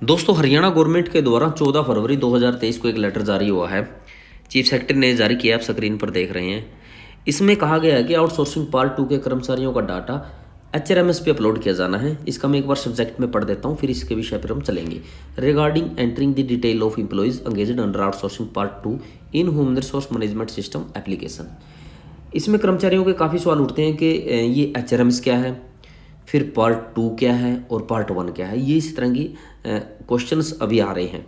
दोस्तों, हरियाणा गवर्नमेंट के द्वारा 14 फरवरी 2023 को एक लेटर जारी हुआ है। चीफ सेक्रेटरी ने जारी किया, आप स्क्रीन पर देख रहे हैं। इसमें कहा गया है कि आउटसोर्सिंग पार्ट 2 के कर्मचारियों का डाटा HRMS पे अपलोड किया जाना है। इसका मैं एक बार सब्जेक्ट में पढ़ देता हूँ, फिर इसके विषय पर हम चलेंगे। Regarding entering the detail of employees engaged under outsourcing part 2 in human resource management system application. इसमें कर्मचारियों के काफ़ी सवाल उठते हैं कि ये HRMS क्या है, फिर पार्ट 2 क्या है और पार्ट 1 क्या है। ये इस तरह की क्वेश्चंस अभी आ रहे हैं।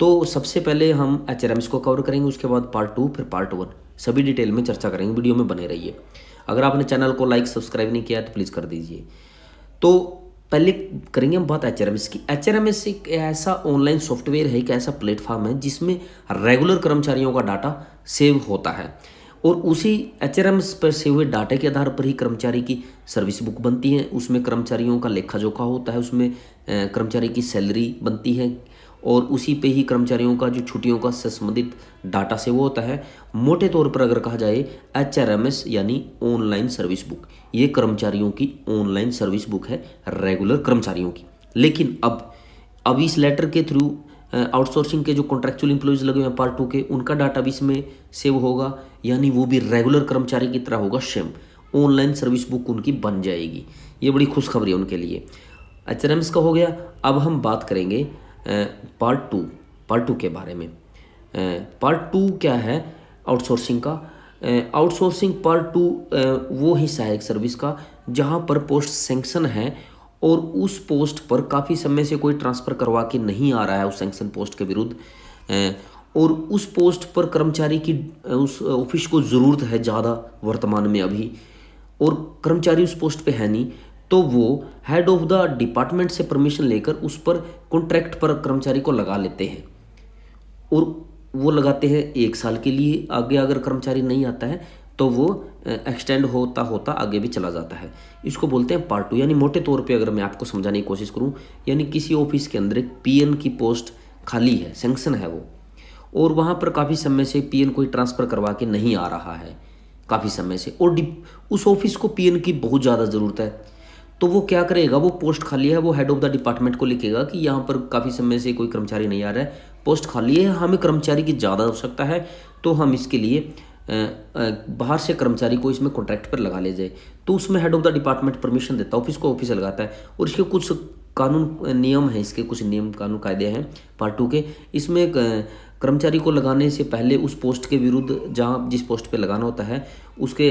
तो सबसे पहले हम HRMS को कवर करेंगे, उसके बाद पार्ट 2, फिर पार्ट 1, सभी डिटेल में चर्चा करेंगे। वीडियो में बने रहिए। अगर आपने चैनल को लाइक सब्सक्राइब नहीं किया तो प्लीज़ कर दीजिए। तो पहले करेंगे हम बात HRMS की। HRMS एक ऐसा ऑनलाइन सॉफ्टवेयर है, एक ऐसा प्लेटफॉर्म है जिसमें रेगुलर कर्मचारियों का डाटा सेव होता है और उसी HRMS पर सेव हुए डाटा के आधार पर ही कर्मचारी की सर्विस बुक बनती है। उसमें कर्मचारियों का लेखा जोखा होता है, उसमें कर्मचारी की सैलरी बनती है और उसी पे ही कर्मचारियों का जो छुट्टियों का संबंधित डाटा सेव होता है। मोटे तौर पर अगर कहा जाए, HRMS यानी ऑनलाइन सर्विस बुक, ये कर्मचारियों की ऑनलाइन सर्विस बुक है, रेगुलर कर्मचारियों की। लेकिन अब इस लेटर के थ्रू आउटसोर्सिंग के जो कॉन्ट्रैक्चुअल एम्प्लॉयज़ लगे हुए हैं पार्ट 2 के, उनका डाटा भी इसमें सेव होगा, यानी वो भी रेगुलर कर्मचारी की तरह होगा। सेम ऑनलाइन सर्विस बुक उनकी बन जाएगी। ये बड़ी खुशखबरी है उनके लिए। HRMS का हो गया। अब हम बात करेंगे पार्ट टू के बारे में। पार्ट 2 क्या है आउटसोर्सिंग का? आउटसोर्सिंग पार्ट 2 वो हिस्सा है एक सर्विस का जहाँ पर पोस्ट सैंक्शन है और उस पोस्ट पर काफ़ी समय से कोई ट्रांसफ़र करवा के नहीं आ रहा है उस सैंक्शन पोस्ट के विरुद्ध, और उस पोस्ट पर कर्मचारी की उस ऑफिस को ज़रूरत है ज़्यादा वर्तमान में अभी, और कर्मचारी उस पोस्ट पे है नहीं, तो वो हेड ऑफ द डिपार्टमेंट से परमिशन लेकर उस पर कॉन्ट्रैक्ट पर कर्मचारी को लगा लेते हैं और वो लगाते हैं 1 साल के लिए। आगे अगर कर्मचारी नहीं आता है तो वो एक्सटेंड होता होता आगे भी चला जाता है। इसको बोलते हैं पार्ट 2। यानी मोटे तौर पे अगर मैं आपको समझाने की कोशिश करूं, यानी किसी ऑफिस के अंदर एक PN की पोस्ट खाली है, सैंक्शन है वो, और वहाँ पर काफ़ी समय से PN कोई ट्रांसफ़र करवा के नहीं आ रहा है काफ़ी समय से, और उस ऑफिस को PN की बहुत ज़्यादा ज़रूरत है। तो वो क्या करेगा, वो पोस्ट खाली है, वो हेड ऑफ द डिपार्टमेंट को लिखेगा कि यहाँ पर काफ़ी समय से कोई कर्मचारी नहीं आ रहा है, पोस्ट खाली है, हमें कर्मचारी की ज़्यादा आवश्यकता है, तो हम इसके लिए बाहर से कर्मचारी को इसमें कॉन्ट्रैक्ट पर लगा ले जाए। तो उसमें head of the department permission देता है, ऑफिस को ऑफिस लगाता है, और इसके कुछ कानून नियम हैं, इसके कुछ नियम कानून कायदे हैं पार्ट 2 के। इसमें कर्मचारी को लगाने से पहले उस पोस्ट के विरुद्ध, जहाँ जिस पोस्ट पे लगाना होता है, उसके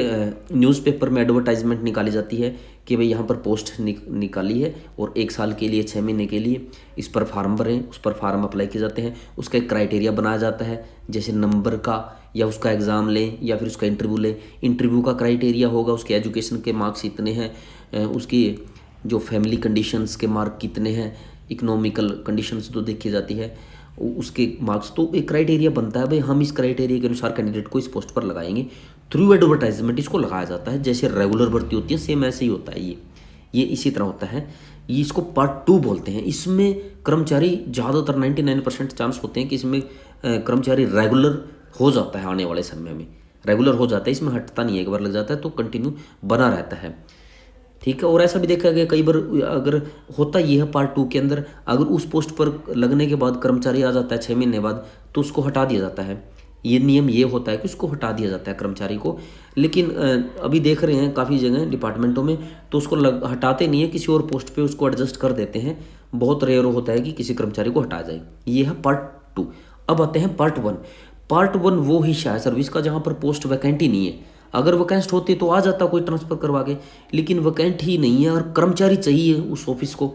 न्यूज़पेपर में एडवर्टाइजमेंट निकाली जाती है कि भाई यहाँ पर पोस्ट निकाली है और 1 साल के लिए 6 महीने के लिए इस पर फार्म भरें। उस पर फार्म अप्लाई किए जाते हैं, उसका एक क्राइटेरिया बनाया जाता है, जैसे नंबर का, या उसका एग्ज़ाम लें या फिर उसका इंटरव्यू लें। इंटरव्यू का क्राइटेरिया होगा उसके एजुकेशन के मार्क्स इतने हैं, उसकी जो फैमिली कंडीशंस के मार्क कितने हैं, इकोनॉमिकल कंडीशंस तो देखी जाती है, उसके मार्क्स। तो एक क्राइटेरिया बनता है, भाई हम इस क्राइटेरिया के अनुसार कैंडिडेट को इस पोस्ट पर लगाएंगे। थ्रू एडवर्टाइजमेंट इसको लगाया जाता है, जैसे रेगुलर भर्ती होती है, सेम ऐसे ही होता है ये इसी तरह होता है। ये इसको पार्ट 2 बोलते हैं। इसमें कर्मचारी ज़्यादातर 99% चांस होते हैं कि इसमें कर्मचारी रेगुलर हो जाता है, आने वाले समय में रेगुलर हो जाता है, इसमें हटता नहीं है। एक बार लग जाता है तो कंटिन्यू बना रहता है, ठीक है। और ऐसा भी देखा गया कई बार, अगर होता ये है पार्ट 2 के अंदर, अगर उस पोस्ट पर लगने के बाद कर्मचारी आ जाता है 6 महीने बाद, तो उसको हटा दिया जाता है। ये नियम ये होता है कि उसको हटा दिया जाता है कर्मचारी को। लेकिन अभी देख रहे हैं काफ़ी जगह डिपार्टमेंटों में, तो उसको हटाते नहीं है, किसी और पोस्ट पे उसको एडजस्ट कर देते हैं। बहुत रेयर होता है कि किसी कर्मचारी को हटा जाए। ये है पार्ट 2। अब आते हैं पार्ट 1। पार्ट 1 वो हिस्सा है सर्विस का जहाँ पर पोस्ट वैकेंट ही नहीं है। अगर वैकेंट होती तो आ जाता कोई ट्रांसफ़र करवा के, लेकिन वैकेंट ही नहीं है और कर्मचारी चाहिए उस ऑफिस को,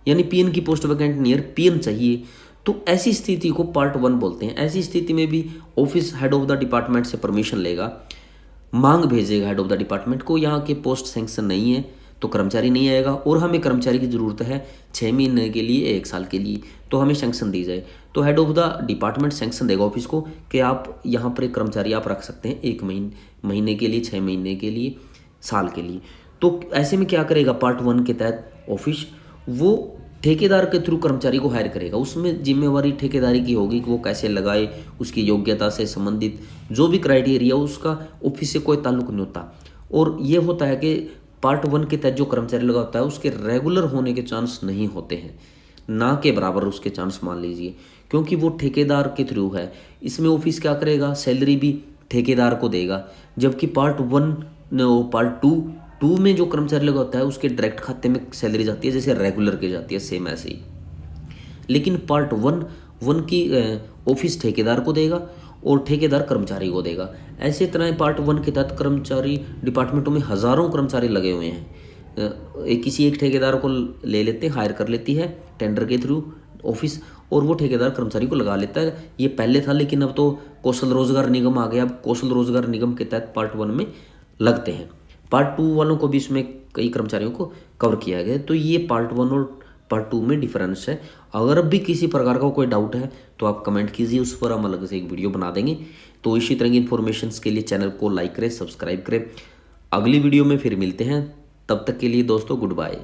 यानी PN की पोस्ट वैकेंट नहीं है, PN चाहिए। तो ऐसी स्थिति को पार्ट 1 बोलते हैं। ऐसी स्थिति में भी office head of the department से परमिशन लेगा, मांग भेजेगा हेड ऑफ द डिपार्टमेंट को, यहाँ के पोस्ट सैंक्शन नहीं है तो कर्मचारी नहीं आएगा, और हमें कर्मचारी की ज़रूरत है 6 महीने के लिए, 1 साल के लिए, तो हमें सैंक्शन दी जाए। तो head of the department sanction देगा ऑफिस को कि आप यहाँ पर एक कर्मचारी आप रख सकते हैं 1 महीने के लिए, 6 महीने के लिए, साल के लिए। तो ऐसे में क्या करेगा पार्ट 1 के तहत ऑफिस, वो ठेकेदार के थ्रू कर्मचारी को हायर करेगा। उसमें जिम्मेवारी ठेकेदारी की होगी कि वो कैसे लगाए, उसकी योग्यता से संबंधित जो भी क्राइटेरिया, उसका ऑफिस से कोई ताल्लुक नहीं होता। और ये होता है कि पार्ट 1 के तहत जो कर्मचारी लगा होता है उसके रेगुलर होने के चांस नहीं होते हैं। ना के बराबर उसके चांस मान लीजिए, क्योंकि वो ठेकेदार के थ्रू है। इसमें ऑफिस क्या करेगा, सैलरी भी ठेकेदार को देगा, जबकि पार्ट 1 पार्ट 2 में जो कर्मचारी लगा होता है उसके डायरेक्ट खाते में सैलरी जाती है, जैसे रेगुलर की जाती है, सेम ऐसे ही। लेकिन पार्ट 1 की ऑफिस ठेकेदार को देगा और ठेकेदार कर्मचारी को देगा। ऐसे तरह पार्ट 1 के तहत कर्मचारी डिपार्टमेंटों में हज़ारों कर्मचारी लगे हुए हैं। किसी एक ठेकेदार को ले लेते हैं, हायर कर लेती है टेंडर के थ्रू ऑफिस, और वो ठेकेदार कर्मचारी को लगा लेता है। ये पहले था, लेकिन अब तो कौशल रोजगार निगम आ गया। अब कौशल रोजगार निगम के तहत पार्ट 1 में लगते हैं। पार्ट 2 वालों को भी इसमें कई कर्मचारियों को कवर किया गया है। तो ये पार्ट 1 और पार्ट 2 में डिफरेंस है। अगर अब भी किसी प्रकार का कोई डाउट है तो आप कमेंट कीजिए, उस पर हम अलग से एक वीडियो बना देंगे। तो इसी तरह की इन्फॉर्मेशन के लिए चैनल को लाइक करें, सब्सक्राइब करें। अगली वीडियो में फिर मिलते हैं, तब तक के लिए दोस्तों गुड बाय।